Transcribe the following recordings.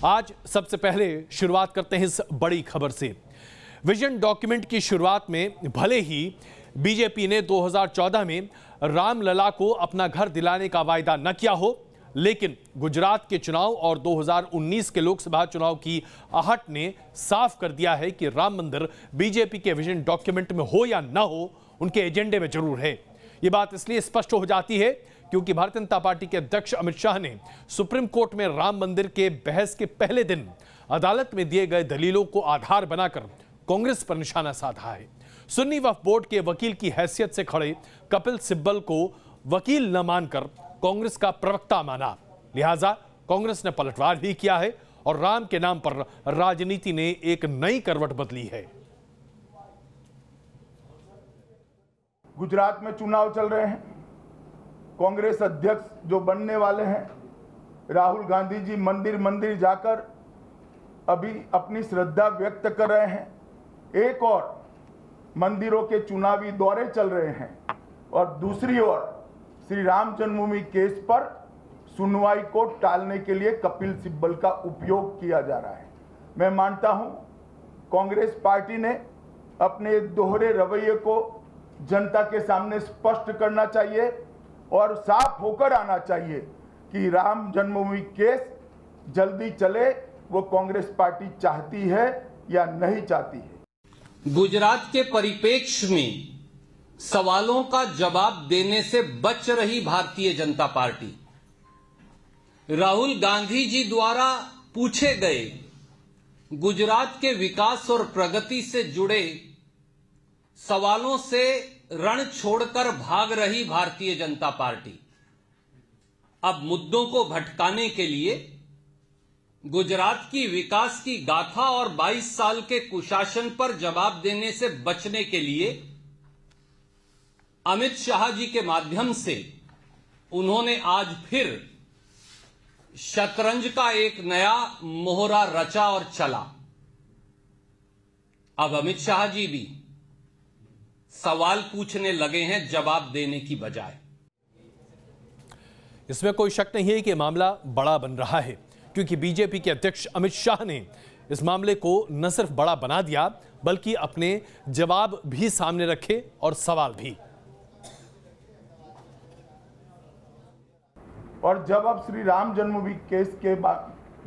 आज सबसे पहले शुरुआत करते हैं इस बड़ी खबर से। विजन डॉक्यूमेंट की शुरुआत में भले ही बीजेपी ने 2014 में रामलला को अपना घर दिलाने का वायदा न किया हो, लेकिन गुजरात के चुनाव और 2019 के लोकसभा चुनाव की आहट ने साफ कर दिया है कि राम मंदिर बीजेपी के विजन डॉक्यूमेंट में हो या न हो, उनके एजेंडे में जरूर है। यह बात इसलिए स्पष्ट हो जाती है क्योंकि भारतीय जनता पार्टी के अध्यक्ष अमित शाह ने सुप्रीम कोर्ट में राम मंदिर के बहस के पहले दिन अदालत में दिए गए दलीलों को आधार बनाकर कांग्रेस पर निशाना साधा है। सुन्नी वक्फ बोर्ड के वकील की हैसियत से खड़े कपिल सिब्बल को वकील न मानकर कांग्रेस का प्रवक्ता माना, लिहाजा कांग्रेस ने पलटवार भी किया है और राम के नाम पर राजनीति ने एक नई करवट बदली है। गुजरात में चुनाव चल रहे हैं, कांग्रेस अध्यक्ष जो बनने वाले हैं, राहुल गांधी जी मंदिर मंदिर जाकर अभी अपनी श्रद्धा व्यक्त कर रहे हैं। एक और मंदिरों के चुनावी दौरे चल रहे हैं और दूसरी ओर श्री राम जन्मभूमि केस पर सुनवाई को टालने के लिए कपिल सिब्बल का उपयोग किया जा रहा है। मैं मानता हूं कांग्रेस पार्टी ने अपने दोहरे रवैये को जनता के सामने स्पष्ट करना चाहिए और साफ होकर आना चाहिए कि राम जन्मभूमि केस जल्दी चले, वो कांग्रेस पार्टी चाहती है या नहीं चाहती है। गुजरात के परिप्रेक्ष्य में सवालों का जवाब देने से बच रही भारतीय जनता पार्टी राहुल गांधी जी द्वारा पूछे गए गुजरात के विकास और प्रगति से जुड़े सवालों से रण छोड़कर भाग रही भारतीय जनता पार्टी अब मुद्दों को भटकाने के लिए गुजरात की विकास की गाथा और 22 साल के कुशासन पर जवाब देने से बचने के लिए अमित शाह जी के माध्यम से उन्होंने आज फिर शतरंज का एक नया मोहरा रचा और चला। अब अमित शाह जी भी सवाल पूछने लगे हैं जवाब देने की बजाय। इसमें कोई शक नहीं है कि मामला बड़ा बन रहा है क्योंकि बीजेपी के अध्यक्ष अमित शाह ने इस मामले को न सिर्फ बड़ा बना दिया बल्कि अपने जवाब भी सामने रखे और सवाल भी। और जब अब श्री राम जन्मभूमि केस के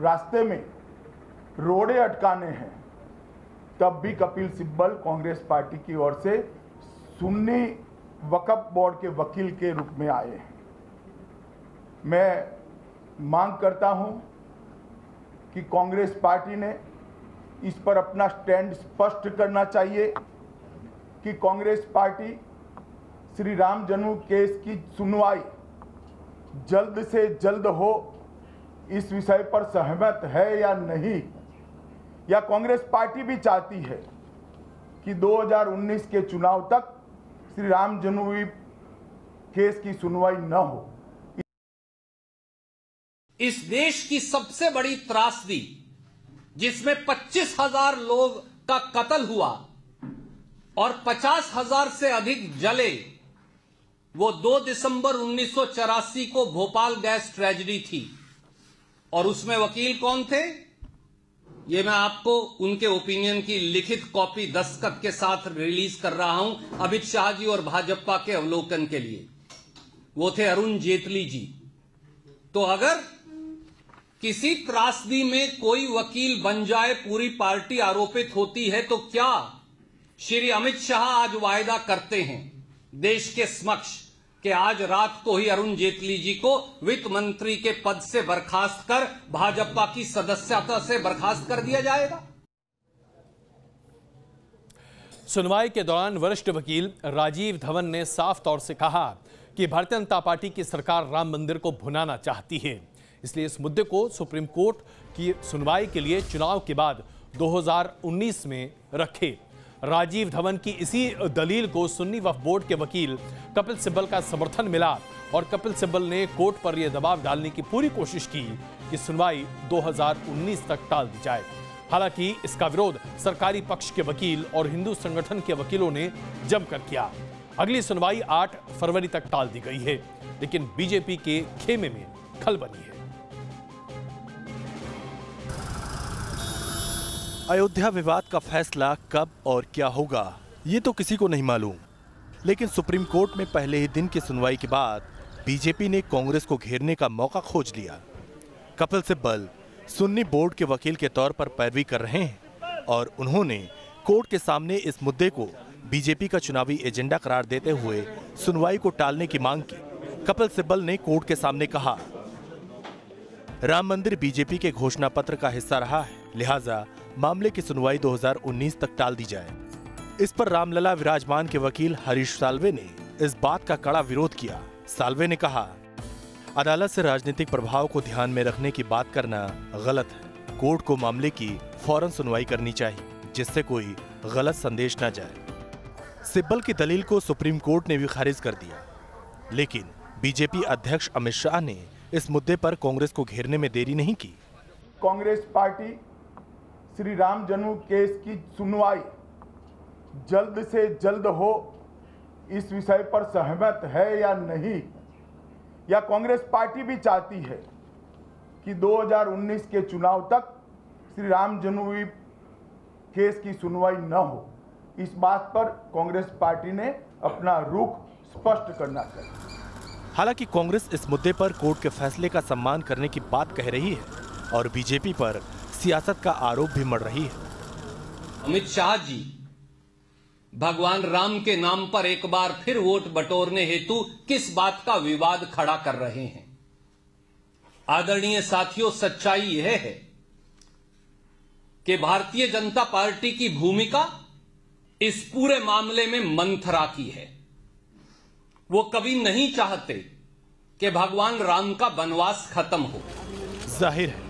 रास्ते में रोड़े अटकाने हैं, तब भी कपिल सिब्बल कांग्रेस पार्टी की ओर से सुन्नी वक्फ बोर्ड के वकील के रूप में आए हैं। मैं मांग करता हूं कि कांग्रेस पार्टी ने इस पर अपना स्टैंड स्पष्ट करना चाहिए कि कांग्रेस पार्टी श्री राम जन्मभूमि केस की सुनवाई जल्द से जल्द हो, इस विषय पर सहमत है या नहीं, या कांग्रेस पार्टी भी चाहती है कि 2019 के चुनाव तक श्री राम जन्मभूमि केस की सुनवाई न हो। इस देश की सबसे बड़ी त्रासदी जिसमें 25,000 लोग का कत्ल हुआ और 50,000 से अधिक जले, वो 2 दिसंबर 1984 को भोपाल गैस ट्रेजेडी थी। और उसमें वकील कौन थे? ये मैं आपको उनके ओपिनियन की लिखित कॉपी दस्तखत के साथ रिलीज कर रहा हूं अमित शाह जी और भाजपा के अवलोकन के लिए। वो थे अरुण जेटली जी। तो अगर किसी त्रासदी में कोई वकील बन जाए, पूरी पार्टी आरोपित होती है, तो क्या श्री अमित शाह आज वायदा करते हैं देश के समक्ष कि आज रात को ही अरुण जेटली जी को वित्त मंत्री के पद से बर्खास्त कर भाजपा की सदस्यता से बर्खास्त कर दिया जाएगा? सुनवाई के दौरान वरिष्ठ वकील राजीव धवन ने साफ तौर से कहा कि भारतीय जनता पार्टी की सरकार राम मंदिर को भुनाना चाहती है, इसलिए इस मुद्दे को सुप्रीम कोर्ट की सुनवाई के लिए चुनाव के बाद 2019 में रखे। राजीव धवन की इसी दलील को सुन्नी वक्फ बोर्ड के वकील कपिल सिब्बल का समर्थन मिला और कपिल सिब्बल ने कोर्ट पर यह दबाव डालने की पूरी कोशिश की कि सुनवाई 2019 तक टाल दी जाए। हालांकि इसका विरोध सरकारी पक्ष के वकील और हिंदू संगठन के वकीलों ने जमकर किया। अगली सुनवाई 8 फरवरी तक टाल दी गई है, लेकिन बीजेपी के खेमे में खलबली है। अयोध्या विवाद का फैसला कब और क्या होगा ये तो किसी को नहीं मालूम, लेकिन सुप्रीम कोर्ट में पहले ही दिन की सुनवाई के बाद बीजेपी ने कांग्रेस को घेरने का मौका खोज लिया। कपिल सिब्बल सुन्नी बोर्ड के वकील के तौर पर पैरवी कर रहे हैं और उन्होंने कोर्ट के सामने इस मुद्दे को बीजेपी का चुनावी एजेंडा करार देते हुए सुनवाई को टालने की मांग की। कपिल सिब्बल ने कोर्ट के सामने कहा, राम मंदिर बीजेपी के घोषणा पत्र का हिस्सा रहा है, लिहाजा मामले की सुनवाई 2019 तक टाल दी जाए। इस पर रामलला विराजमान के वकील हरीश साल्वे ने इस बात का कड़ा विरोध किया। साल्वे ने कहा, अदालत से राजनीतिक प्रभाव को ध्यान में रखने की बात करना गलत है। कोर्ट को मामले की फौरन सुनवाई करनी चाहिए, जिससे कोई गलत संदेश न जाए। सिब्बल की दलील को सुप्रीम कोर्ट ने भी खारिज कर दिया, लेकिन बीजेपी अध्यक्ष अमित शाह ने इस मुद्दे पर कांग्रेस को घेरने में देरी नहीं की। कांग्रेस पार्टी श्री राम जन्म केस की सुनवाई जल्द से जल्द हो, इस विषय पर सहमत है या नहीं, या कांग्रेस पार्टी भी चाहती है कि 2019 के चुनाव तक श्री राम जन्मभूमि केस की सुनवाई न हो। इस बात पर कांग्रेस पार्टी ने अपना रुख स्पष्ट करना चाहिए। हालांकि कांग्रेस इस मुद्दे पर कोर्ट के फैसले का सम्मान करने की बात कह रही है और बीजेपी पर सियासत का आरोप भी मढ़ रही है। अमित शाह जी भगवान राम के नाम पर एक बार फिर वोट बटोरने हेतु किस बात का विवाद खड़ा कर रहे हैं? आदरणीय साथियों, सच्चाई यह है कि भारतीय जनता पार्टी की भूमिका इस पूरे मामले में मंथरा की है। वो कभी नहीं चाहते कि भगवान राम का वनवास खत्म हो। जाहिर है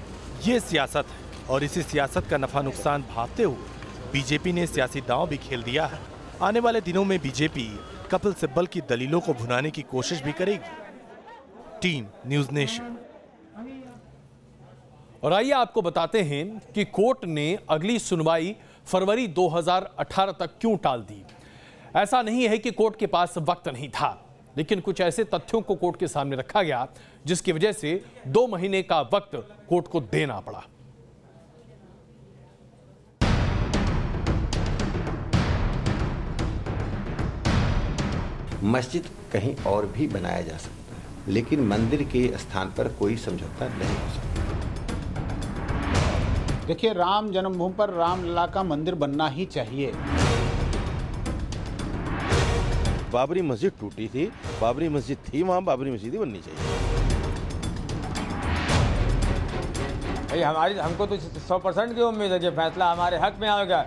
ये सियासत है और इसी सियासत का नफा नुकसान भांपते हुए बीजेपी ने सियासी दांव भी खेल दिया है। आने वाले दिनों में बीजेपी कपिल सिब्बल की दलीलों को भुनाने की कोशिश भी करेगी। Team news nation. और आइए आपको बताते हैं कि कोर्ट ने अगली सुनवाई फरवरी 2018 तक क्यों टाल दी। ऐसा नहीं है कि कोर्ट के पास वक्त नहीं था, लेकिन कुछ ऐसे तथ्यों को कोर्ट के सामने रखा गया जिसकी वजह से 2 महीने का वक्त कोर्ट को देना पड़ा। मस्जिद कहीं और भी बनाया जा सकता है, लेकिन मंदिर के स्थान पर कोई समझौता नहीं हो सकता। देखिए, राम जन्मभूमि पर रामलला का मंदिर बनना ही चाहिए। बाबरी मस्जिद टूटी थी, बाबरी मस्जिद थी, वहां बाबरी मस्जिद ही बननी चाहिए। भाई हमको तो 100% की उम्मीद है कि फैसला हमारे हक में आएगा।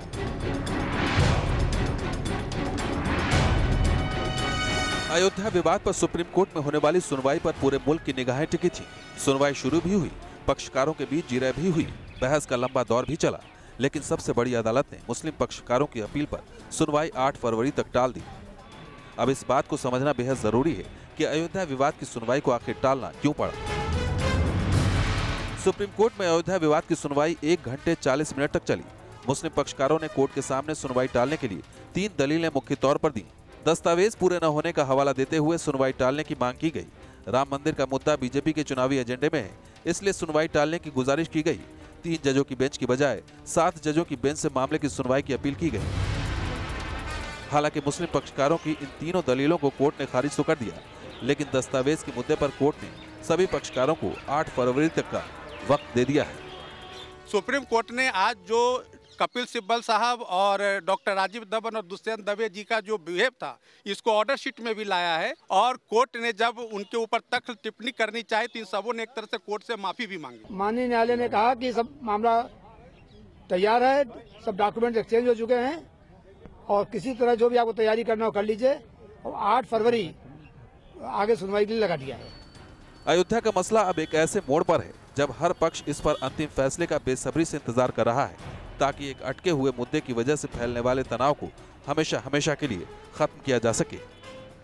अयोध्या विवाद पर सुप्रीम कोर्ट में होने वाली सुनवाई पर पूरे मुल्क की निगाहें टिकी थी। सुनवाई शुरू भी हुई, पक्षकारों के बीच जिरह भी हुई, बहस का लंबा दौर भी चला, लेकिन सबसे बड़ी अदालत ने मुस्लिम पक्षकारों की अपील पर सुनवाई 8 फरवरी तक टाल दी। अब इस बात को समझना बेहद जरूरी है कि अयोध्या विवाद की सुनवाई को आखिर टालना क्यों पड़ा। सुप्रीम कोर्ट में अयोध्या विवाद की सुनवाई 1 घंटे 40 मिनट तक चली। मुस्लिम पक्षकारों ने कोर्ट के सामने सुनवाई टालने के लिए 3 दलीलें मुख्य तौर पर दी। दस्तावेज पूरे न होने का हवाला देते हुए सुनवाई टालने की मांग की गई। राम मंदिर का मुद्दा बीजेपी के चुनावी एजेंडे में है, इसलिए सुनवाई टालने की गुजारिश की गई। 3 जजों की बेंच की बजाय 7 जजों की बेंच से मामले की सुनवाई की अपील की गई। हालांकि मुस्लिम पक्षकारों की इन तीनों दलीलों को कोर्ट ने खारिज तो कर दिया, लेकिन दस्तावेज के मुद्दे पर कोर्ट ने सभी पक्षकारों को 8 फरवरी तक का वक्त दे दिया है। सुप्रीम कोर्ट ने आज जो कपिल सिब्बल साहब और डॉक्टर राजीव धवन और दुष्यंत दवे जी का जो बिहेव था, इसको ऑर्डर शीट में भी लाया है और कोर्ट ने जब उनके ऊपर तक टिप्पणी करनी चाहे तो इन सबों ने एक तरह से कोर्ट से माफी भी मांगी। माननीय न्यायालय ने कहा कि सब मामला तैयार है, सब डॉक्यूमेंट एक्सचेंज हो चुके हैं और किसी तरह जो भी आपको तैयारी करना हो कर लीजिए, और 8 फरवरी आगे सुनवाई के लिए लगा दिया है। अयोध्या का मसला अब एक ऐसे मोड़ पर है जब हर पक्ष इस पर अंतिम फैसले का बेसब्री से इंतजार कर रहा है, ताकि एक अटके हुए मुद्दे की वजह से फैलने वाले तनाव को हमेशा के लिए खत्म किया जा सके।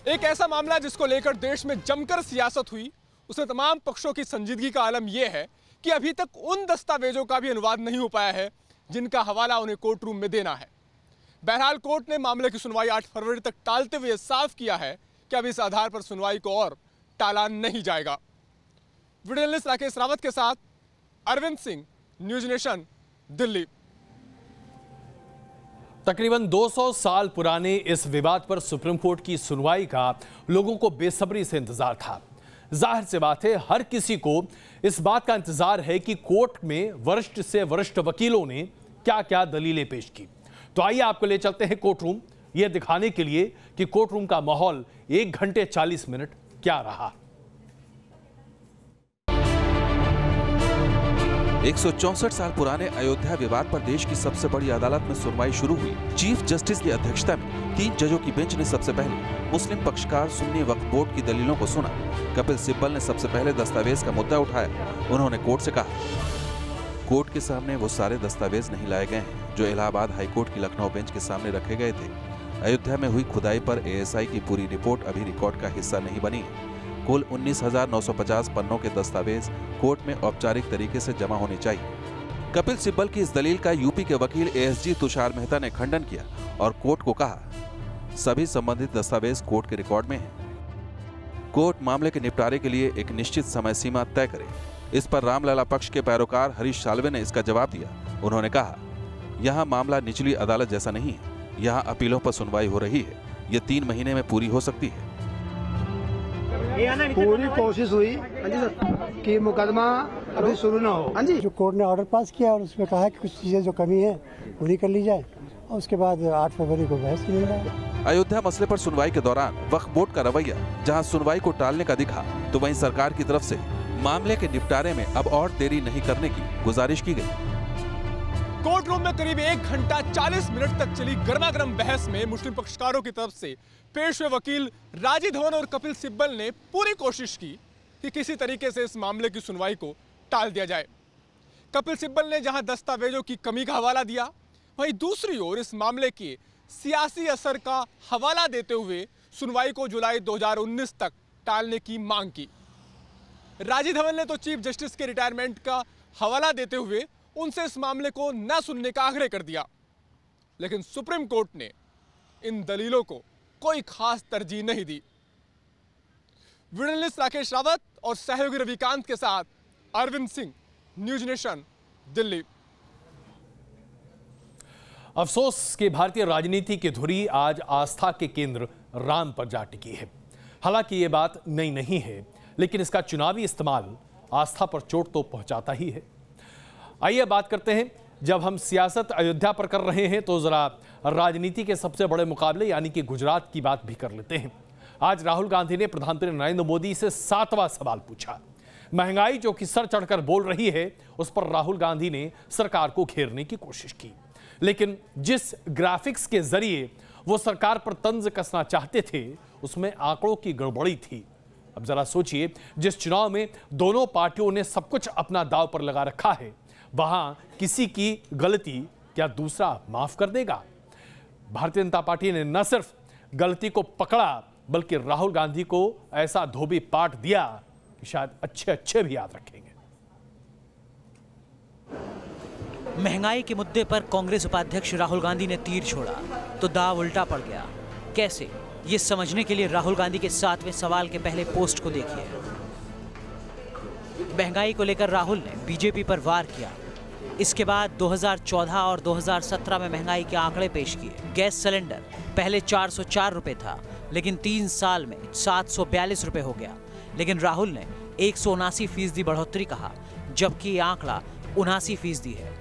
एक ऐसा मामला जिसको लेकर देश में जमकर सियासत हुई, उसमें तमाम पक्षों की संजीदगी का आलम यह है कि अभी तक उन दस्तावेजों का भी अनुवाद नहीं हो पाया है जिनका हवाला उन्हें कोर्ट रूम में देना है। बहरहाल कोर्ट ने मामले की सुनवाई 8 फरवरी तक टालते हुए साफ किया है कि अब इस आधार पर सुनवाई को और टाला नहीं जाएगा। वीडियो जर्नलिस्ट राकेश रावत के साथ अरविंद सिंह, न्यूज़ नेशन, दिल्ली। तकरीबन 200 साल पुराने इस विवाद पर सुप्रीम कोर्ट की सुनवाई का लोगों को बेसब्री से इंतजार था। जाहिर सी बात है, हर किसी को इस बात का इंतजार है कि कोर्ट में वरिष्ठ से वरिष्ठ वकीलों ने क्या क्या दलीलें पेश की। तो आइए आपको ले चलते हैं कोर्ट रूम, यह दिखाने के लिए कि कोर्ट रूम का माहौल 1 घंटे 40 मिनट क्या रहा। 164 साल पुराने अयोध्या विवाद पर देश की सबसे बड़ी अदालत में सुनवाई शुरू हुई। चीफ जस्टिस की अध्यक्षता में 3 जजों की बेंच ने सबसे पहले मुस्लिम पक्षकार सुन्नी वक्फ बोर्ड की दलीलों को सुना। कपिल सिब्बल ने सबसे पहले दस्तावेज का मुद्दा उठाया। उन्होंने कोर्ट से कहा, कोर्ट के सामने वो सारे दस्तावेज नहीं लाए गए हैं जो इलाहाबाद हाईकोर्ट की लखनऊ बेंच के सामने रखे गए थे। अयोध्या में हुई खुदाई पर ASI की पूरी रिपोर्ट अभी रिकॉर्ड का हिस्सा नहीं बनी है। कुल 19,950 पन्नों के दस्तावेज कोर्ट में औपचारिक तरीके से जमा होने चाहिए। कपिल सिब्बल की इस दलील का यूपी के वकील ASG तुषार मेहता ने खंडन किया और कोर्ट को कहा, सभी संबंधित दस्तावेज कोर्ट के रिकॉर्ड में हैं। कोर्ट मामले के निपटारे के लिए एक निश्चित समय सीमा तय करे। इस पर रामलला पक्ष के पैरोकार हरीश साल्वे ने इसका जवाब दिया। उन्होंने कहा, यहाँ मामला निचली अदालत जैसा नहीं है, यहाँ अपीलों पर सुनवाई हो रही है। ये 3 महीने में पूरी हो सकती है। पूरी कोशिश हुई कि मुकदमा अभी शुरू ना हो। जो कोर्ट ने ऑर्डर पास किया और उसमें कहा कि कुछ चीजें जो कमी है पूरी कर ली जाए और उसके बाद 8 फरवरी को बहस की जाए। अयोध्या मसले पर सुनवाई के दौरान वक्फ बोर्ड का रवैया जहां सुनवाई को टालने का दिखा, तो वहीं सरकार की तरफ से मामले के निपटारे में अब और देरी नहीं करने की गुजारिश की गई। कोर्ट रूम में करीब 1 घंटा 40 मिनट तक चली गर्मागर्म बहस में मुस्लिम पक्षकारों की तरफ से पेश हुए वकील राजीव धवन और कपिल सिब्बल ने पूरी कोशिश की कि किसी तरीके से इस मामले की सुनवाई को टाल दिया जाए। कपिल सिब्बल ने जहां दस्तावेजों की कमी का हवाला दिया, वहीं दूसरी ओर इस मामले के सियासी असर का हवाला देते हुए सुनवाई को जुलाई 2019 तक टालने की मांग की। राजीव धवन ने तो चीफ जस्टिस के रिटायरमेंट का हवाला देते हुए उनसे इस मामले को न सुनने का आग्रह कर दिया, लेकिन सुप्रीम कोर्ट ने इन दलीलों को कोई खास तरजीह नहीं दी। जर्नलिस्ट राकेश रावत और सहयोगी रविकांत के साथ अरविंद सिंह, न्यूज नेशन, दिल्ली। अफसोस कि भारतीय राजनीति की धुरी आज आस्था के केंद्र राम पर जा टिकी है। हालांकि ये बात नई नहीं है, लेकिन इसका चुनावी इस्तेमाल आस्था पर चोट तो पहुंचाता ही है। आइए बात करते हैं, जब हम सियासत अयोध्या पर कर रहे हैं तो जरा राजनीति के सबसे बड़े मुकाबले यानी कि गुजरात की बात भी कर लेते हैं। आज राहुल गांधी ने प्रधानमंत्री नरेंद्र मोदी से 7वां सवाल पूछा। महंगाई जो कि सर चढ़कर बोल रही है, उस पर राहुल गांधी ने सरकार को घेरने की कोशिश की, लेकिन जिस ग्राफिक्स के जरिए वो सरकार पर तंज कसना चाहते थे, उसमें आंकड़ों की गड़बड़ी थी। अब जरा सोचिए, जिस चुनाव में दोनों पार्टियों ने सब कुछ अपना दांव पर लगा रखा है, वहां किसी की गलती क्या दूसरा माफ कर देगा? भारतीय जनता पार्टी ने न सिर्फ गलती को पकड़ा, बल्कि राहुल गांधी को ऐसा धोबी पाठ दिया कि शायद अच्छे भी याद रखेंगे। महंगाई के मुद्दे पर कांग्रेस उपाध्यक्ष राहुल गांधी ने तीर छोड़ा तो दाव उल्टा पड़ गया। कैसे, ये समझने के लिए राहुल गांधी के 7वें सवाल के पहले पोस्ट को देखिए। महंगाई को लेकर राहुल ने बीजेपी पर वार किया। इसके बाद 2014 और 2017 में महंगाई के आंकड़े पेश किए। गैस सिलेंडर पहले 404 रुपए था, लेकिन 3 साल में 742 रुपए हो गया। लेकिन राहुल ने 179% बढ़ोतरी कहा, जबकि ये आंकड़ा 79% है।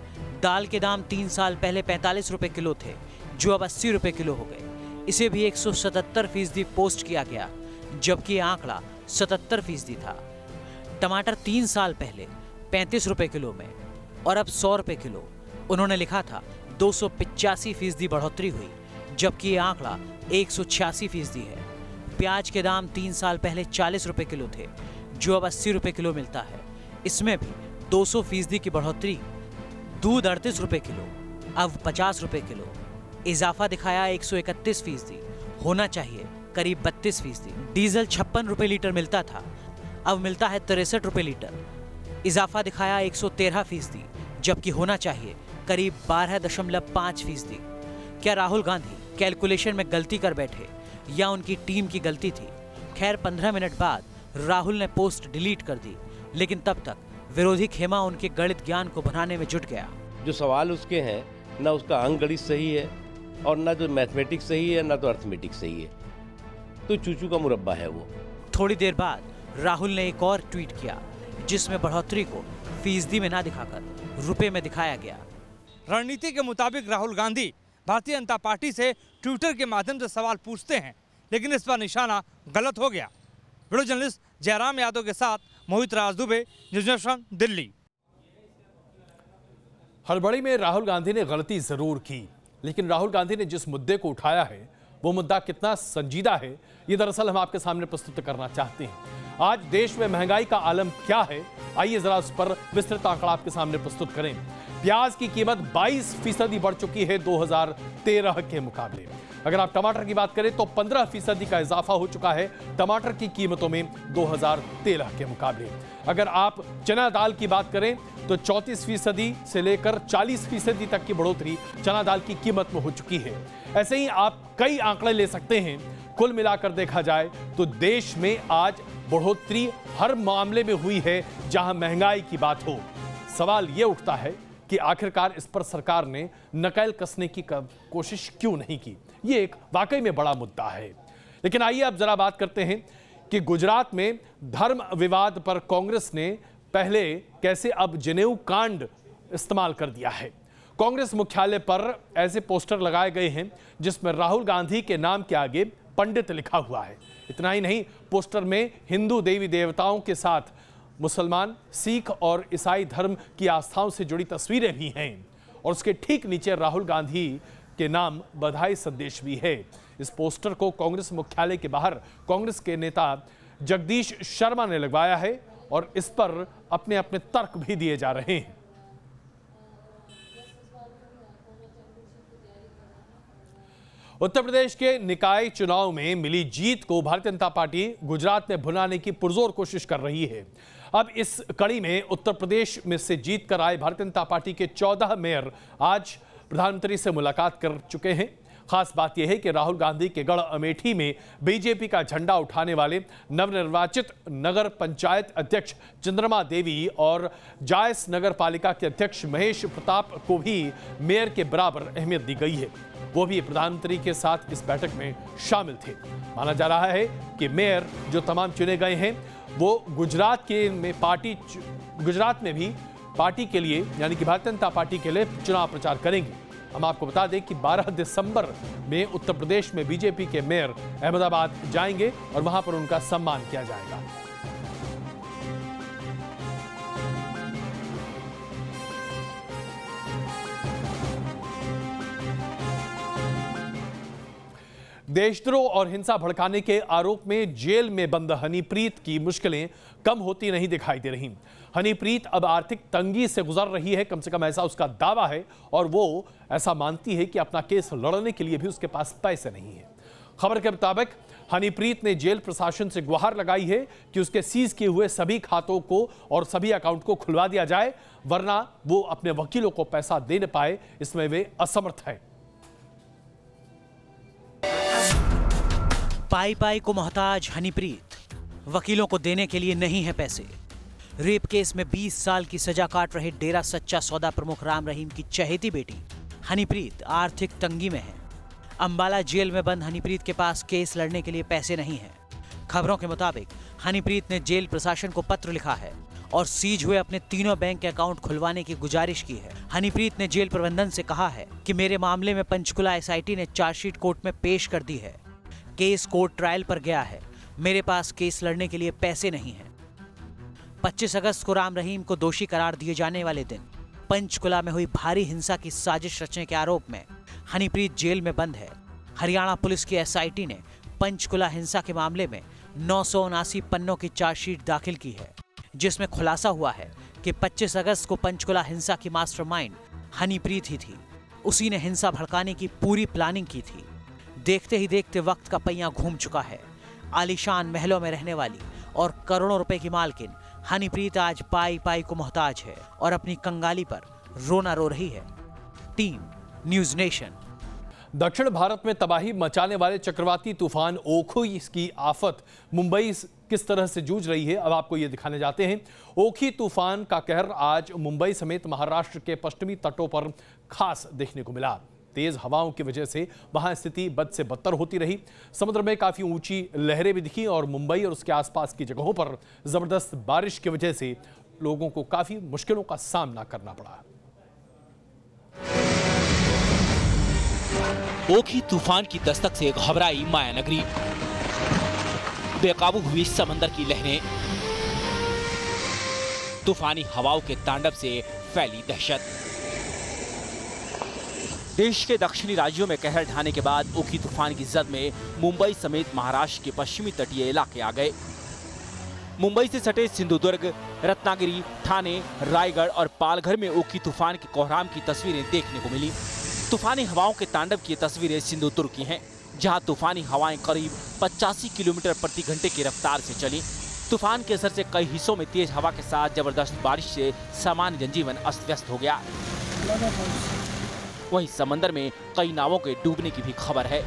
दाल के दाम 3 साल पहले 45 रुपए किलो थे, जो अब 80 रुपए किलो हो गए। इसे भी 177% पोस्ट किया गया, जबकि ये आंकड़ा 77% था। टमाटर 3 साल पहले 35 रुपए किलो में और अब 100 रुपए किलो। उन्होंने लिखा था 285% बढ़ोतरी हुई, जबकि ये आंकड़ा 186% है। प्याज के दाम 3 साल पहले 40 रुपए किलो थे, जो अब 80 रुपए किलो मिलता है। इसमें भी 200% की बढ़ोतरी। दूध 38 रुपए किलो, अब 50 रुपए किलो। इजाफा दिखाया 131%, होना चाहिए करीब 32%। डीजल 56 रुपए लीटर मिलता था, अब मिलता है 63 रुपए लीटर। इजाफा दिखाया 113%, जबकि होना चाहिए करीब 12.5%। क्या राहुल गांधी कैलकुलेशन में गलती कर बैठे या उनकी टीम की गलती थी? खैर 15 मिनट बाद राहुल ने पोस्ट डिलीट कर दी, लेकिन तब तक विरोधी खेमा उनके गणित ज्ञान को बनाने में जुट गया। जो सवाल उसके हैं, ना उसका अंक गणित सही है, और ना तो मैथमेटिक्स सही है ना तो अर्थमेटिक्स सही है, तो चूचू का मुरब्बा है वो। थोड़ी देर बाद राहुल ने एक और ट्वीट किया जिसमें बढ़ोतरी को फीसदी में ना दिखाकर रुपए में दिखाया गया। रणनीति के मुताबिक राहुल गांधी भारतीय जनता पार्टी से ट्विटर के माध्यम से सवाल पूछते हैं, लेकिन इस पर निशाना गलत हो गया। वीडियो जर्नलिस्ट जयराम यादव के साथ मोहित राज दुबे, न्यूज़ नेशन, दिल्ली। हड़बड़ी में राहुल गांधी ने गलती जरूर की, लेकिन राहुल गांधी ने जिस मुद्दे को उठाया है वो मुद्दा कितना संजीदा है, ये दरअसल हम आपके सामने प्रस्तुत करना चाहते हैं। आज देश में महंगाई का आलम क्या है, आइए जरा उस पर विस्तृत आंकड़ा आपके सामने प्रस्तुत करें। प्याज की कीमत 22% बढ़ चुकी है 2013 के मुकाबले। अगर आप टमाटर की बात करें तो 15% का इजाफा हो चुका है टमाटर की कीमतों में 2013 के मुकाबले। अगर आप चना दाल की बात करें तो 34% से लेकर 40% तक की बढ़ोतरी चना दाल की कीमत में हो चुकी है। ऐसे ही आप कई आंकड़े ले सकते हैं। कुल मिलाकर देखा जाए तो देश में आज बढ़ोतरी हर मामले में हुई है जहां महंगाई की बात हो। सवाल यह उठता है कि आखिरकार इस पर सरकार ने नकेल कसने की कोशिश क्यों नहीं की। ये एक वाकई में बड़ा मुद्दा है। लेकिन आइए अब जरा बात करते हैं कि गुजरात में धर्म विवाद पर कांग्रेस ने पहले कैसे अब जनेऊ कांड इस्तेमाल कर दिया है। कांग्रेस मुख्यालय पर ऐसे पोस्टर लगाए गए हैं जिसमें राहुल गांधी के नाम के आगे पंडित लिखा हुआ है। इतना ही नहीं, पोस्टर में हिंदू देवी देवताओं के साथ मुसलमान, सिख और ईसाई धर्म की आस्थाओं से जुड़ी तस्वीरें भी हैं और उसके ठीक नीचे राहुल गांधी के नाम बधाई संदेश भी है। इस पोस्टर को कांग्रेस मुख्यालय के बाहर कांग्रेस के नेता जगदीश शर्मा ने लगवाया है और इस पर अपने अपने तर्क भी दिए जा रहे हैं। उत्तर प्रदेश के निकाय चुनाव में मिली जीत को भारतीय जनता पार्टी गुजरात में भुनाने की पुरजोर कोशिश कर रही है। अब इस कड़ी में उत्तर प्रदेश में से जीत कर आए भारतीय जनता पार्टी के 14 मेयर आज प्रधानमंत्री से मुलाकात कर चुके हैं। खास बात यह है कि राहुल गांधी के गढ़ अमेठी में बीजेपी का झंडा उठाने वाले नवनिर्वाचित नगर पंचायत अध्यक्ष चंद्रमा देवी और जायस नगर पालिका के अध्यक्ष महेश प्रताप को भी मेयर के बराबर अहमियत दी गई है। वो भी प्रधानमंत्री के साथ इस बैठक में शामिल थे। माना जा रहा है कि मेयर जो तमाम चुने गए हैं वो गुजरात में भी पार्टी के लिए यानी कि भारतीय जनता पार्टी के लिए चुनाव प्रचार करेंगे। हम आपको बता दें कि 12 दिसंबर में उत्तर प्रदेश में बीजेपी के मेयर अहमदाबाद जाएंगे और वहां पर उनका सम्मान किया जाएगा। देशद्रोह और हिंसा भड़काने के आरोप में जेल में बंद हनीप्रीत की मुश्किलें कम होती नहीं दिखाई दे रही। हनीप्रीत अब आर्थिक तंगी से गुजर रही है, कम से कम ऐसा उसका दावा है और वो ऐसा मानती है कि अपना केस लड़ने के लिए भी उसके पास पैसे नहीं है। खबर के मुताबिक हनीप्रीत ने जेल प्रशासन से गुहार लगाई है कि उसके सीज किए हुए सभी खातों को और सभी अकाउंट को खुलवा दिया जाए, वरना वो अपने वकीलों को पैसा दे न पाए, इसमें वे असमर्थ है। पाई पाई को मोहताज हनीप्रीत, वकीलों को देने के लिए नहीं है पैसे। रेप केस में 20 साल की सजा काट रहे डेरा सच्चा सौदा प्रमुख राम रहीम की चहेती बेटी हनीप्रीत आर्थिक तंगी में है। अंबाला जेल में बंद हनीप्रीत के पास केस लड़ने के लिए पैसे नहीं हैं। खबरों के मुताबिक हनीप्रीत ने जेल प्रशासन को पत्र लिखा है और सीज हुए अपने तीनों बैंक अकाउंट खुलवाने की गुजारिश की है। हनीप्रीत ने जेल प्रबंधन से कहा है कि मेरे मामले में पंचकुला एसआईटी ने चार्जशीट कोर्ट में पेश कर दी है। केस कोर्ट ट्रायल पर गया है, मेरे पास केस लड़ने के लिए पैसे नहीं हैं। 25 अगस्त को राम रहीम को दोषी करार दिए जाने वाले दिन पंचकुला में हुई भारी हिंसा की साजिश रचने के आरोप में हनीप्रीत जेल में बंद है। हरियाणा पुलिस की एसआईटी ने पंचकुला हिंसा के मामले में 979 पन्नों की चार्जशीट दाखिल की है, जिसमें खुलासा हुआ है कि 25 अगस्त को पंचकुला हिंसा की मास्टरमाइंड हनीप्रीत ही थी। उसी ने हिंसा भड़काने की पूरी प्लानिंग की थी। देखते ही देखते वक्त का पहिया घूम चुका है। आलीशान महलों में रहने वाली और करोड़ों रुपए की मालकिन हनीप्रीत आज पाई पाई को मोहताज है और अपनी कंगाली पर रोना रो रही है। Team news nation. दक्षिण भारत में तबाही मचाने वाले चक्रवाती तूफान ओखी की आफत मुंबई किस तरह से जूझ रही है, अब आपको ये दिखाने जाते हैं। ओखी तूफान का कहर आज मुंबई समेत महाराष्ट्र के पश्चिमी तटों पर खास देखने को मिला। तेज हवाओं की वजह से वहां स्थिति बद से बदतर होती रही। समुद्र में काफी ऊंची लहरें भी दिखी और मुंबई और उसके आसपास की जगहों पर जबरदस्त बारिश की वजह से लोगों को काफी मुश्किलों का सामना करना पड़ा। ओखी तूफान की दस्तक से घबराई मायानगरी, बेकाबू हुई समंदर की लहरें, तूफानी हवाओं के तांडव से फैली दहशत। देश के दक्षिणी राज्यों में कहर ढाने के बाद ओखी तूफान की जद में मुंबई समेत महाराष्ट्र के पश्चिमी तटीय इलाके आ गए। मुंबई से सटे सिंधुदुर्ग, रत्नागिरी, ठाणे, रायगढ़ और पालघर में ओखी तूफान के कोहराम की तस्वीरें देखने को मिली। तूफानी हवाओं के तांडव की तस्वीरें सिंधुदुर्ग की हैं, जहां तूफानी हवाएं करीब 85 किलोमीटर प्रति घंटे की रफ्तार से चली। तूफान के असर से कई हिस्सों में तेज हवा के साथ जबरदस्त बारिश से सामान्य जनजीवन अस्त व्यस्त हो गया। वहीं समंदर में कई नावों के डूबने की भी खबर है।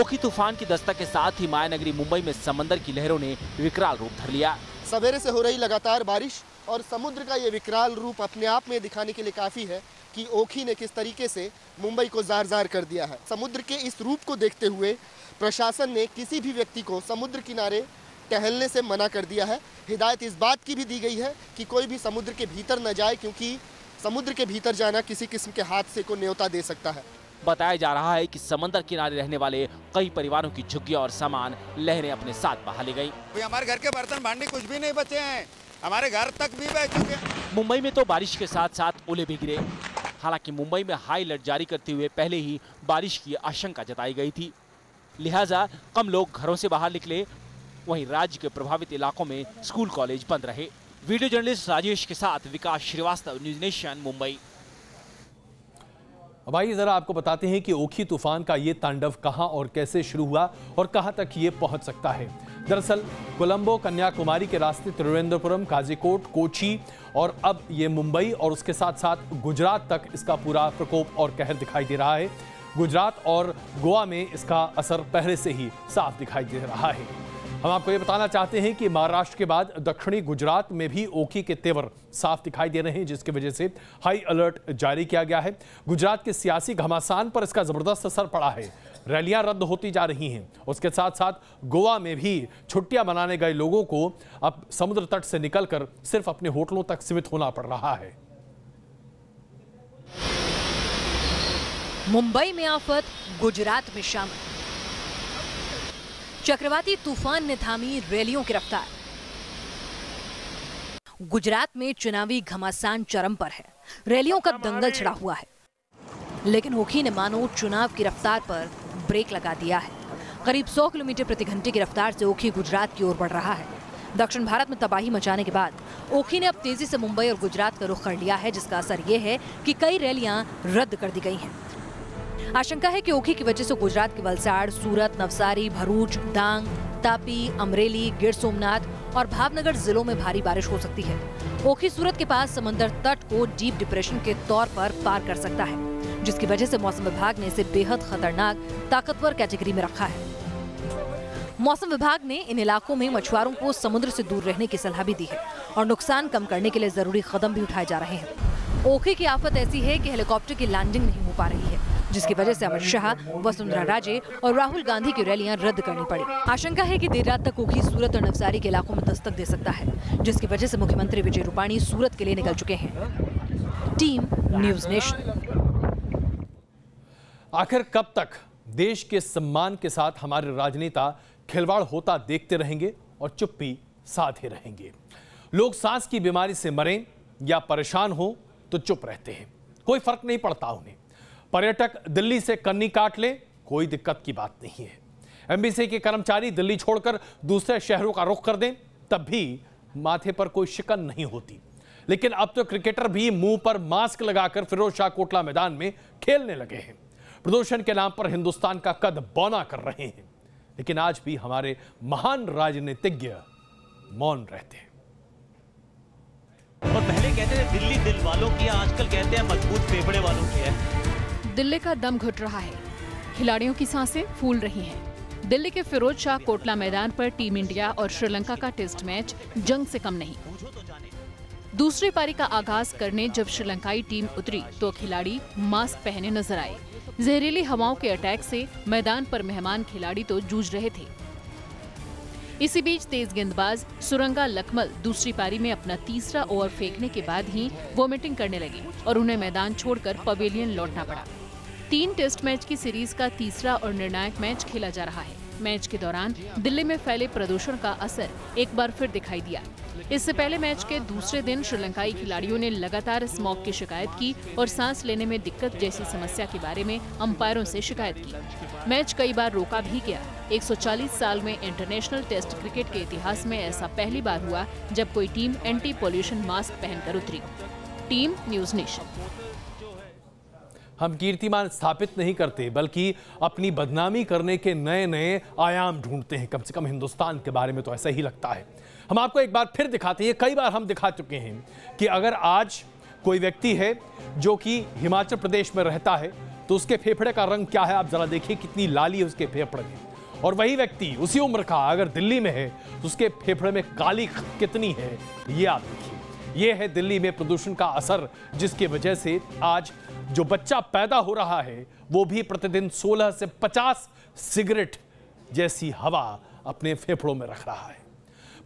ओखी तूफान की दस्तक के साथ ही मायानगरी मुंबई में समंदर की लहरों ने विकराल रूप धर लिया। सवेरे से हो रही लगातार बारिश और समुद्र का ये विकराल रूप अपने आप में दिखाने के लिए काफी है कि ओखी ने किस तरीके से मुंबई को जार-जार कर दिया है। समुद्र के इस रूप को देखते हुए प्रशासन ने किसी भी व्यक्ति को समुद्र किनारे टहलने से मना कर दिया है। हिदायत इस बात की भी दी गई है कि कोई भी समुद्र के भीतर न जाए, क्योंकि समुद्र के भीतर जाना किसी किस्म के हादसे को न्योता दे सकता है। बताया जा रहा है कि समंदर किनारे रहने वाले कई परिवारों की झुग्गियां और सामान लहरें अपने साथ बहा ले गई। हमारे घर के बर्तन भांडे कुछ भी नहीं बचे हैं, हमारे घर तक भी बह चुके हैं। मुंबई में तो बारिश के साथ साथ ओले भी गिरे। हालांकि मुंबई में हाई अलर्ट जारी करते हुए पहले ही बारिश की आशंका जताई गई थी, लिहाजा कम लोग घरों से बाहर निकले। वहीं राज्य के प्रभावित इलाकों में स्कूल कॉलेज बंद रहे। वीडियो जर्नलिस्ट राजेश के साथ विकास श्रीवास्तव, न्यूज नेशन, मुंबई। अब आइए जरा आपको बताते हैं कि ओखी तूफान का ये तांडव कहां और कैसे शुरू हुआ और कहां तक ये पहुंच सकता है। दरअसल कोलंबो, कन्याकुमारी के रास्ते तिरुवनंतपुरम, काजीकोट, कोची और अब ये मुंबई और उसके साथ साथ गुजरात तक इसका पूरा प्रकोप और कहर दिखाई दे रहा है। गुजरात और गोवा में इसका असर पहले से ही साफ दिखाई दे रहा है। हम आपको ये बताना चाहते हैं कि महाराष्ट्र के बाद दक्षिणी गुजरात में भी ओखी के तेवर साफ दिखाई दे रहे हैं, जिसकी वजह से हाई अलर्ट जारी किया गया है। गुजरात के सियासी घमासान पर इसका जबरदस्त असर पड़ा है। रैलियां रद्द होती जा रही हैं। उसके साथ साथ गोवा में भी छुट्टियां मनाने गए लोगों को अब समुद्र तट से निकलकर सिर्फ अपने होटलों तक सीमित होना पड़ रहा है। मुंबई में आफत, गुजरात में शामिल। चक्रवाती तूफान ने थामी रैलियों की रफ्तार। गुजरात में चुनावी घमासान चरम पर है। रैलियों का दंगल छिड़ा हुआ है, लेकिन ओखी ने मानो चुनाव की रफ्तार पर ब्रेक लगा दिया है। करीब 100 किलोमीटर प्रति घंटे की रफ्तार से ओखी गुजरात की ओर बढ़ रहा है। दक्षिण भारत में तबाही मचाने के बाद ओखी ने अब तेजी से मुंबई और गुजरात का रुख कर लिया है, जिसका असर ये है कि कई रैलियां रद्द कर दी गई हैं। आशंका है कि ओखी की वजह से गुजरात के वलसाड़, सूरत, नवसारी, भरूच, डांग, तापी, अमरेली, गिर सोमनाथ और भावनगर जिलों में भारी बारिश हो सकती है। ओखी सूरत के पास समंदर तट को डीप डिप्रेशन के तौर पर पार कर सकता है, जिसकी वजह से मौसम विभाग ने इसे बेहद खतरनाक ताकतवर कैटेगरी में रखा है। मौसम विभाग ने इन इलाकों में मछुआरों को समुद्र से दूर रहने की सलाह भी दी है और नुकसान कम करने के लिए जरूरी कदम भी उठाए जा रहे हैं। ओखी की आफत ऐसी है कि हेलीकॉप्टर की लैंडिंग नहीं हो पा रही है, जिसकी वजह से अमित शाह, वसुंधरा राजे और राहुल गांधी की रैलियां रद्द करनी पड़ी। आशंका है कि देर रात तक ओखी सूरत और नवसारी के इलाकों में दस्तक दे सकता है, जिसकी वजह से मुख्यमंत्री विजय रूपाणी सूरत के लिए निकल चुके हैं। Team news nation. आखिर कब तक देश के सम्मान के साथ हमारे राजनेता खिलवाड़ होता देखते रहेंगे और चुप्पी साधे रहेंगे? लोग सांस की बीमारी से मरें या परेशान हो तो चुप रहते हैं, कोई फर्क नहीं पड़ता उन्हें। पर्यटक दिल्ली से कन्नी काट ले, कोई दिक्कत की बात नहीं है। एमबीसी के कर्मचारी दिल्ली छोड़कर दूसरे शहरों का रुख कर दें, तब भी माथे पर कोई शिकन नहीं होती। लेकिन अब तो क्रिकेटर भी मुंह पर मास्क लगाकर फिरोज शाह कोटला मैदान में खेलने लगे हैं। प्रदूषण के नाम पर हिंदुस्तान का कद बौना कर रहे हैं, लेकिन आज भी हमारे महान राजनीतिज्ञ मौन रहते हैं। और पहले कहते थे दिल्ली दिल वालों की, आजकल कहते हैं मजबूत फेफड़े वालों की है। दिल्ली का दम घुट रहा है, खिलाड़ियों की सांसें फूल रही हैं। दिल्ली के फिरोज शाह कोटला मैदान पर टीम इंडिया और श्रीलंका का टेस्ट मैच जंग से कम नहीं। दूसरी पारी का आगाज करने जब श्रीलंकाई टीम उतरी तो खिलाड़ी मास्क पहने नजर आए। जहरीली हवाओं के अटैक से मैदान पर मेहमान खिलाड़ी तो जूझ रहे थे। इसी बीच तेज गेंदबाज सुरंगा लकमल दूसरी पारी में अपना तीसरा ओवर फेंकने के बाद ही वॉमिटिंग करने लगी और उन्हें मैदान छोड़कर पवेलियन लौटना पड़ा। 3 टेस्ट मैच की सीरीज का तीसरा और निर्णायक मैच खेला जा रहा है। मैच के दौरान दिल्ली में फैले प्रदूषण का असर एक बार फिर दिखाई दिया। इससे पहले मैच के दूसरे दिन श्रीलंकाई खिलाड़ियों ने लगातार स्मॉग की शिकायत की और सांस लेने में दिक्कत जैसी समस्या के बारे में अंपायरों से शिकायत की। मैच कई बार रोका भी गया। 140 साल में इंटरनेशनल टेस्ट क्रिकेट के इतिहास में ऐसा पहली बार हुआ जब कोई टीम एंटी पॉल्यूशन मास्क पहनकर उतरी। Team news nation. हम कीर्तिमान स्थापित नहीं करते बल्कि अपनी बदनामी करने के नए नए आयाम ढूंढते हैं। कम से कम हिंदुस्तान के बारे में तो ऐसा ही लगता है। हम आपको एक बार फिर दिखाते हैं, कई बार हम दिखा चुके हैं कि अगर आज कोई व्यक्ति है जो कि हिमाचल प्रदेश में रहता है तो उसके फेफड़े का रंग क्या है। आप जरा देखिए कितनी लाली है उसके फेफड़े में। और वही व्यक्ति उसी उम्र का अगर दिल्ली में है तो उसके फेफड़े में काली कितनी है, ये आप देखिए। ये है दिल्ली में प्रदूषण का असर, जिसकी वजह से आज जो बच्चा पैदा हो रहा है वो भी प्रतिदिन 16 से 50 सिगरेट जैसी हवा अपने फेफड़ों में रख रहा है।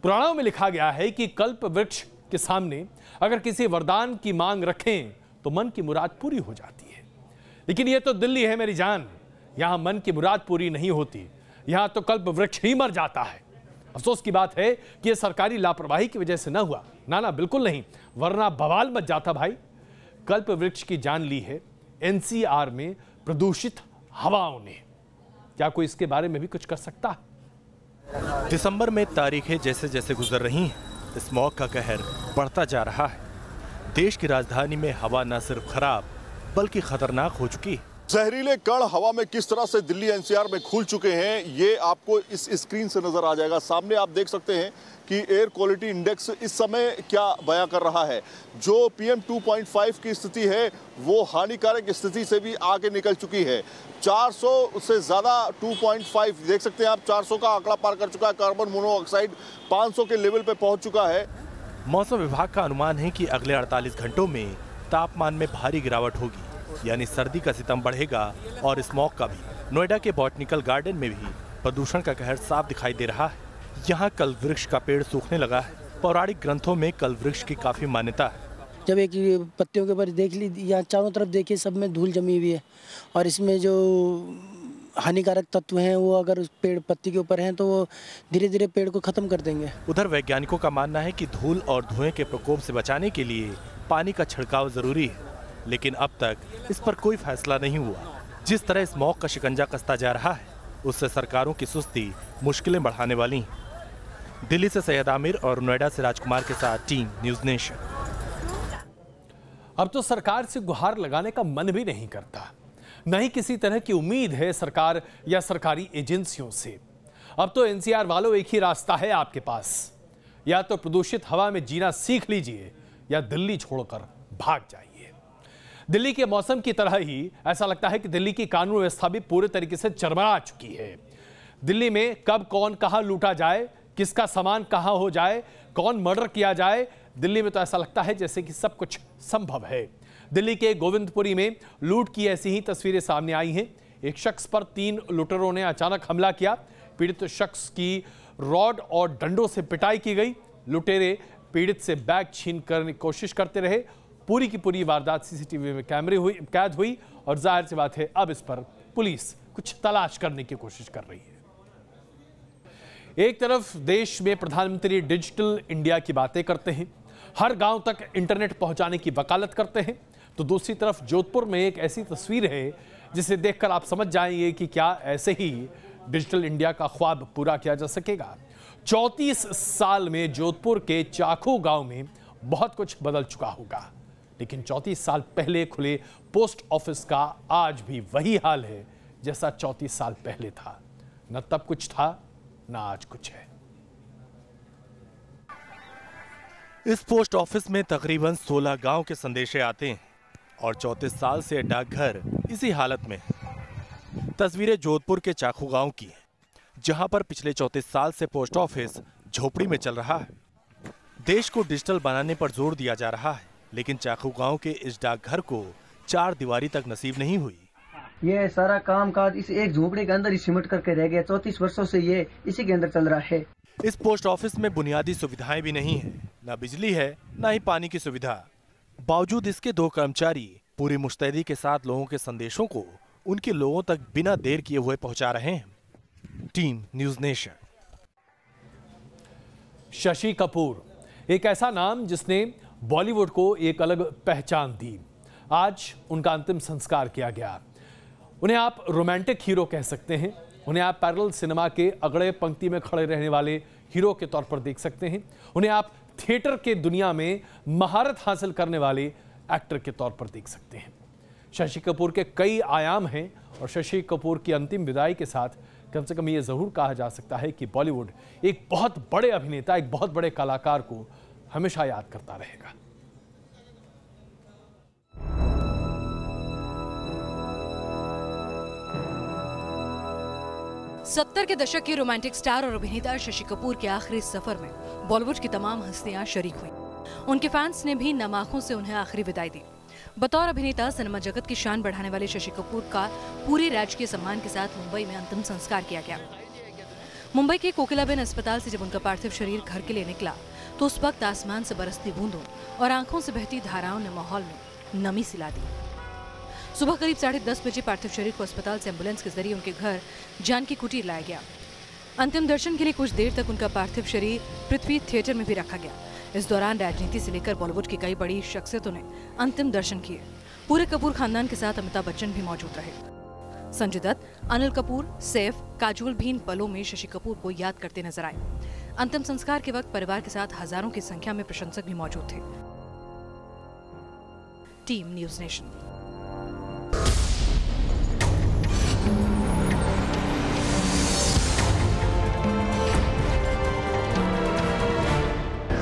पुराणों में लिखा गया है कि कल्प वृक्ष के सामने अगर किसी वरदान की मांग रखें तो मन की मुराद पूरी हो जाती है। लेकिन ये तो दिल्ली है मेरी जान, यहां मन की मुराद पूरी नहीं होती, यहां तो कल्प वृक्ष ही मर जाता है। अफसोस की बात है कि यह सरकारी लापरवाही की वजह से न हुआ। ना बिल्कुल नहीं, वरना बवाल मच जाता भाई। कल्प वृक्ष की जान ली है एनसीआर में प्रदूषित हवाओं ने। क्या कोई इसके बारे में भी कुछ कर सकता है? दिसंबर में तारीखें जैसे जैसे गुजर रही हैं, स्मॉग का कहर बढ़ता जा रहा है। देश की राजधानी में हवा न सिर्फ खराब बल्कि खतरनाक हो चुकी है। जहरीले कण हवा में किस तरह से दिल्ली एनसीआर में खुल चुके हैं ये आपको इस स्क्रीन से नजर आ जाएगा। सामने आप देख सकते हैं कि एयर क्वालिटी इंडेक्स इस समय क्या बयां कर रहा है। जो PM 2.5 की स्थिति है वो हानिकारक स्थिति से भी आगे निकल चुकी है। 400 से ज्यादा 2.5 देख सकते हैं आप, 400 का आंकड़ा पार कर चुका है। कार्बन मोनोऑक्साइड 500 के लेवल पे पहुंच चुका है। मौसम विभाग का अनुमान है कि अगले 48 घंटों में तापमान में भारी गिरावट होगी, यानी सर्दी का सितम बढ़ेगा और स्मॉग का भी। नोएडा के बॉटनिकल गार्डन में भी प्रदूषण का कहर साफ दिखाई दे रहा है। यहाँ कल वृक्ष का पेड़ सूखने लगा है। पौराणिक ग्रंथों में कल वृक्ष की काफी मान्यता है। जब एक पत्तियों के ऊपर देख ली, यहाँ चारों तरफ देखिए सब में धूल जमी हुई है और इसमें जो हानिकारक तत्व हैं वो अगर उस पेड़ पत्ती के ऊपर हैं तो वो धीरे धीरे पेड़ को खत्म कर देंगे। उधर वैज्ञानिकों का मानना है कि धूल और धुएं के प्रकोप से बचाने के लिए पानी का छिड़काव जरूरी है, लेकिन अब तक इस पर कोई फैसला नहीं हुआ। जिस तरह स्मॉग का शिकंजा कसता जा रहा है उससे सरकारों की सुस्ती मुश्किलें बढ़ाने वाली हैं। दिल्ली से सैयद आमिर और नोएडा से राजकुमार के साथ टीम न्यूज़ नेशन। अब तो सरकार से गुहार लगाने का मन भी नहीं करता, न ही किसी तरह की उम्मीद है सरकार या सरकारी एजेंसियों से। अब तो एनसीआर वालों एक ही रास्ता है आपके पास, या तो प्रदूषित हवा में जीना सीख लीजिए या दिल्ली छोड़कर भाग जाइए। दिल्ली के मौसम की तरह ही ऐसा लगता है कि दिल्ली की कानून व्यवस्था भी पूरे तरीके से चरमरा चुकी है। दिल्ली में कब कौन कहां लूटा जाए, किसका सामान कहां हो जाए, कौन मर्डर किया जाए, दिल्ली में तो ऐसा लगता है जैसे कि सब कुछ संभव है। दिल्ली के गोविंदपुरी में लूट की ऐसी ही तस्वीरें सामने आई हैं। एक शख्स पर 3 लुटेरों ने अचानक हमला किया। पीड़ित शख्स की रॉड और डंडों से पिटाई की गई। लुटेरे पीड़ित से बैग छीन करने की कोशिश करते रहे। पूरी की पूरी वारदात सीसीटीवी में कैद हुई और जाहिर सी बात है अब इस पर पुलिस कुछ तलाश करने की कोशिश कर रही है। एक तरफ देश में प्रधानमंत्री डिजिटल इंडिया की बातें करते हैं, हर गांव तक इंटरनेट पहुंचाने की वकालत करते हैं, तो दूसरी तरफ जोधपुर में एक ऐसी तस्वीर है जिसे देखकर आप समझ जाएंगे कि क्या ऐसे ही डिजिटल इंडिया का ख्वाब पूरा किया जा सकेगा। 34 साल में जोधपुर के चाखू गांव में बहुत कुछ बदल चुका होगा, लेकिन 34 साल पहले खुले पोस्ट ऑफिस का आज भी वही हाल है जैसा 34 साल पहले था। न तब कुछ था न आज कुछ है। इस पोस्ट ऑफिस में तकरीबन 16 गांव के संदेशे आते हैं और 34 साल से डाकघर इसी हालत में है। तस्वीरें जोधपुर के चाखू गांव की हैं, जहां पर पिछले 34 साल से पोस्ट ऑफिस झोपड़ी में चल रहा है। देश को डिजिटल बनाने पर जोर दिया जा रहा है, लेकिन चाखू गांव के इस डाकघर को 4 दीवारी तक नसीब नहीं हुई। ये सारा काम काज इस एक झोपड़ी के अंदर ही सिमट करके रह गया। 34 वर्षों से ये इसी के अंदर चल रहा है। इस पोस्ट ऑफिस में बुनियादी सुविधाएं भी नहीं है, न बिजली है न ही पानी की सुविधा। बावजूद इसके 2 कर्मचारी पूरी मुस्तैदी के साथ लोगों के संदेशों को उनके लोगों तक बिना देर किए हुए पहुंचा रहे हैं। Team news nation. Shashi Kapoor, एक ऐसा नाम जिसने बॉलीवुड को एक अलग पहचान दी। आज उनका अंतिम संस्कार किया गया। उन्हें आप रोमांटिक हीरो कह सकते हैं, उन्हें आप पैरेलल सिनेमा के अगड़े पंक्ति में खड़े रहने वाले हीरो के तौर पर देख सकते हैं, उन्हें आप थिएटर के दुनिया में महारत हासिल करने वाले एक्टर के तौर पर देख सकते हैं। शशि कपूर के कई आयाम हैं और शशि कपूर की अंतिम विदाई के साथ कम से कम ये जरूर कहा जा सकता है कि बॉलीवुड एक बहुत बड़े अभिनेता, एक बहुत बड़े कलाकार को हमेशा याद करता रहेगा। 70 के दशक के रोमांटिक स्टार और अभिनेता शशि कपूर के आखिरी सफर में बॉलीवुड की तमाम हस्तियां शरीक हुई। उनके फैंस ने भी नम आंखों से उन्हें आखिरी विदाई दी। बतौर अभिनेता सिनेमा जगत की शान बढ़ाने वाले शशि कपूर का पूरे राजकीय सम्मान के साथ मुंबई में अंतिम संस्कार किया गया। मुंबई के कोकिलाबेन अस्पताल से जब उनका पार्थिव शरीर घर के लिए निकला तो उस वक्त आसमान से बरसती बूंदों और आंखों से बहती धाराओं ने माहौल में नमी सिला दी। सुबह करीब 10:30 बजे पार्थिव शरीर को अस्पताल से एम्बुलेंस के जरिए उनके घर जानकी कुटीर लाया गया। अंतिम दर्शन के लिए कुछ देर तक उनका पार्थिव शरीर पृथ्वी थिएटर में भी रखा गया। इस दौरान राजनीति से लेकर बॉलीवुड की कई बड़ी शख्सियतों ने अंतिम दर्शन किए। पूरे कपूर खानदान के साथ अमिताभ बच्चन भी मौजूद रहे। संजय दत्त, अनिल कपूर, सैफ, काजोल भी इन पलों में शशि कपूर को याद करते नजर आए। अंतिम संस्कार के वक्त परिवार के साथ हजारों की संख्या में प्रशंसक भी मौजूद थे। Team news nation.